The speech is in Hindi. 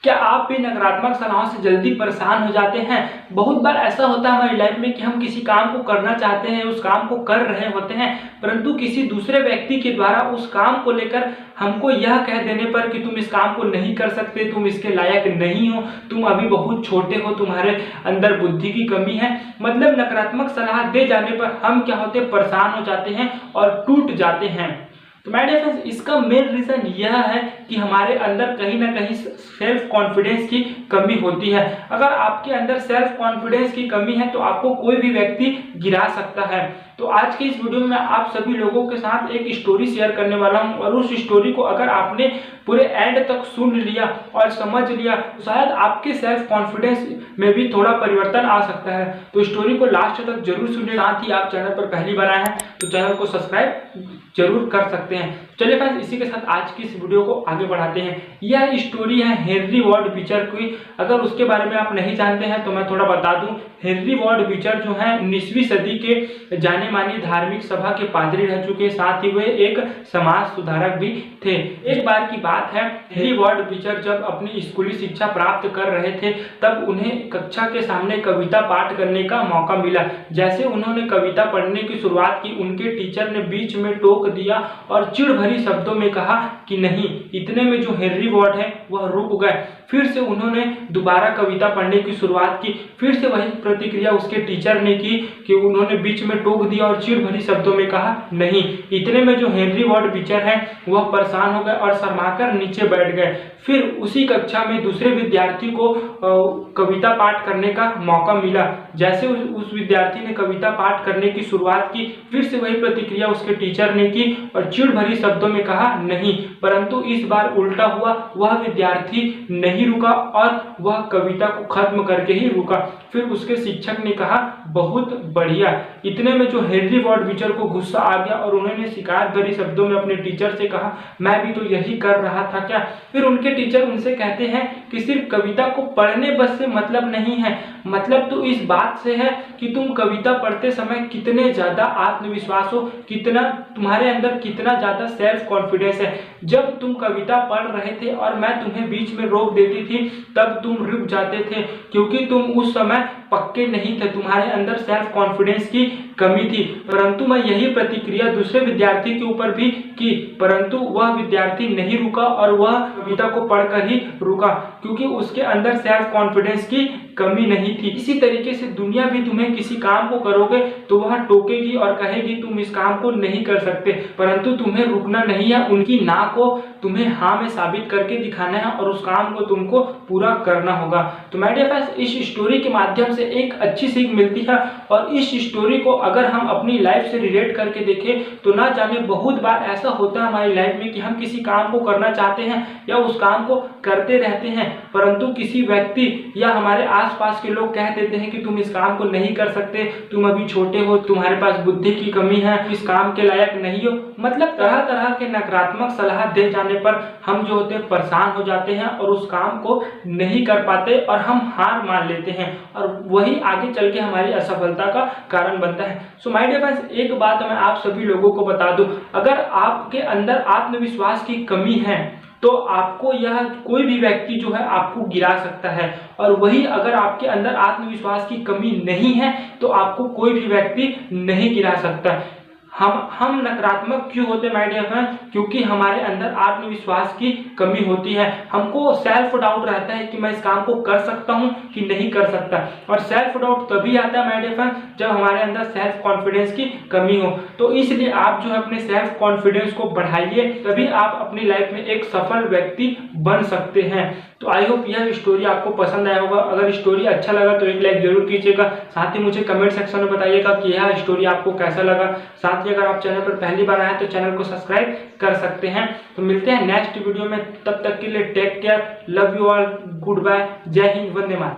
क्या आप भी नकारात्मक सलाहों से जल्दी परेशान हो जाते हैं? बहुत बार ऐसा होता है हमारी लाइफ में कि हम किसी काम को करना चाहते हैं, उस काम को कर रहे होते हैं, परंतु किसी दूसरे व्यक्ति के द्वारा उस काम को लेकर हमको यह कह देने पर कि तुम इस काम को नहीं कर सकते, तुम इसके लायक नहीं हो, तुम अभी बहुत छोटे हो, तुम्हारे अंदर बुद्धि की कमी है। मतलब नकारात्मक सलाह दे जाने पर हम क्या होते हैं, परेशान हो जाते हैं और टूट जाते हैं। तो माय डियर फ्रेंड्स, इसका मेन रीजन यह है कि हमारे अंदर कहीं ना कहीं सेल्फ कॉन्फिडेंस की कमी होती है। अगर आपके अंदर सेल्फ कॉन्फिडेंस की कमी है तो आपको कोई भी व्यक्ति गिरा सकता है। तो आज के इस वीडियो में मैं आप सभी लोगों के साथ एक स्टोरी शेयर करने वाला हूं, और उस स्टोरी को अगर आपने पूरे एंड तक सुन लिया और समझ लिया तो शायद आपके सेल्फ कॉन्फिडेंस में भी थोड़ा परिवर्तन आ सकता है। तो स्टोरी को लास्ट तक जरूर सुनिए। साथ ही आप चैनल पर पहली बार आए हैं तो चैनल को सब्सक्राइब जरूर कर सकते हैं। चलिए फ्रेंड्स, इसी के साथ आज की इस वीडियो को आगे बढ़ाते हैं। यह स्टोरी है हेनरी वार्ड बीचर की। अगर उसके बारे में आप नहीं जानते हैं तो मैं थोड़ा बता दूं। हेनरी वार्ड बीचर जो है 19वीं सदी के जाने माने धार्मिक सभा के पादरी रह चुके, साथ ही वे एक समाज सुधारक भी थे। एक बार की बात है, हेनरी वार्ड बीचर जब अपनी स्कूली शिक्षा प्राप्त कर रहे थे तब उन्हें कक्षा के सामने कविता पाठ करने का मौका मिला। जैसे उन्होंने कविता पढ़ने की शुरुआत की, उनके टीचर ने बीच में टोक दिया और चिढ़ भरी शब्दों में कहा कि नहीं। इतने में जो हेनरी वार्ड है वह रुक गए। फिर से उन्होंने दोबारा कविता पढ़ने की शुरुआत की। फिर से वही प्रतिक्रिया उसके टीचर ने की कि उन्होंने बीच में टोक दिया और चिढ़ भरी शब्दों में कहा नहीं। इतने में जो हेनरी वार्ड बीचर है वह परेशान हो गए और शर्माकर नीचे बैठ गए। फिर उसी कक्षा में दूसरे विद्यार्थी को कविता पाठ करने का मौका मिला। जैसे उस विद्यार्थी ने कविता पाठ करने की शुरुआत की, फिर से वही प्रतिक्रिया उसके टीचर ने की और चिढ़ भरी शब्दों में कहा नहीं। परंतु इस बार उल्टा हुआ, वह विद्यार्थी नहीं रुका और वह कविता को खत्म करके ही रुका। फिर उसके शिक्षक ने कहा बहुत बढ़िया। इतने में जो हेनरी वार्ड बीचर को गुस्सा आ गया और उन्होंने शिकायत भरी शब्दों में अपने टीचर से कहा मैं भी तो यही कर रहा था क्या। फिर उनके टीचर उनसे कहते हैं कि सिर्फ कविता को पढ़ने बस से मतलब नहीं है, मतलब तो इस बात से है कि तुम कविता पढ़ते समय कितने ज्यादा आत्मविश्वास हो, कितना तुम्हारे अंदर कितना ज्यादा सेल्फ कॉन्फिडेंस है। जब तुम कविता पढ़ रहे थे और मैं तुम्हें बीच में रोक देती थी तब तुम रुक जाते थे, क्योंकि तुम उस समय पक्के नहीं थे, तुम्हारे अंदर सेल्फ कॉन्फिडेंस की कमी थी। परंतु मैं यही प्रतिक्रिया दूसरे विद्यार्थी के ऊपर भी की, परंतु वह विद्यार्थी नहीं रुका और वह कविता को पढ़कर ही रुका, क्योंकि उसके अंदर सेल्फ कॉन्फिडेंस की कमी नहीं थी। इसी तरीके से दुनिया भी तुम्हें किसी काम को करोगे तो वह टोकेगी और कहेगी तुम इस काम को नहीं कर सकते, परंतु तुम्हें रुकना नहीं है। उनकी ना को तुम्हें हाँ में साबित करके दिखाना है और उस काम को तुमको पूरा करना होगा। तो माय डियर फ्रेंड्स, इस स्टोरी के माध्यम से एक अच्छी सीख मिलती है, और इस स्टोरी को अगर हम अपनी लाइफ से रिलेट करके देखें तो ना जाने बहुत बार ऐसा होता है हमारी लाइफ में कि हम किसी काम को करना चाहते हैं या उस काम को करते रहते हैं, परंतु किसी व्यक्ति या हमारे आसपास के लोग कह देते हैं कि तुम इस काम को नहीं कर सकते, तुम अभी छोटे हो, तुम्हारे पास बुद्धि की कमी है, इस काम के लायक नहीं हो। मतलब तरह तरह के नकारात्मक सलाह दे जाने पर हम जो होते हैं परेशान हो जाते हैं और उस काम को नहीं कर पाते और हम हार मान लेते हैं, और वही आगे चल के हमारी असफलता का कारण बनता है। सो माय डियर फ्रेंड्स, एक बात मैं आप सभी लोगों को बता दूं, अगर आपके अंदर आत्मविश्वास की कमी है तो आपको यह कोई भी व्यक्ति जो है आपको गिरा सकता है, और वही अगर आपके अंदर आत्मविश्वास की कमी नहीं है तो आपको कोई भी व्यक्ति नहीं गिरा सकता। हम नकारात्मक क्यों होते हैं माय डियर फ्रेंड्स? क्योंकि हमारे अंदर आत्मविश्वास की कमी होती है। हमको सेल्फ डाउट रहता है कि मैं इस काम को कर सकता हूं कि नहीं कर सकता, और सेल्फ डाउट तभी आता है माय डियर फ्रेंड्स जब हमारे अंदर सेल्फ कॉन्फिडेंस की कमी हो। तो इसलिए आप जो है अपने सेल्फ कॉन्फिडेंस को बढ़ाइए, तभी आप अपनी लाइफ में एक सफल व्यक्ति बन सकते हैं। तो आई होप यह स्टोरी आपको पसंद आया होगा। अगर स्टोरी अच्छा लगा तो एक लाइक जरूर कीजिएगा, साथ ही मुझे कमेंट सेक्शन में बताइएगा कि यह स्टोरी आपको कैसा लगा। साथ ही अगर आप चैनल पर पहली बार आए तो चैनल को सब्सक्राइब कर सकते हैं। तो मिलते हैं नेक्स्ट वीडियो में, तब तक के लिए take care, love you all, good bye, Jai Hind, Vande Mataram.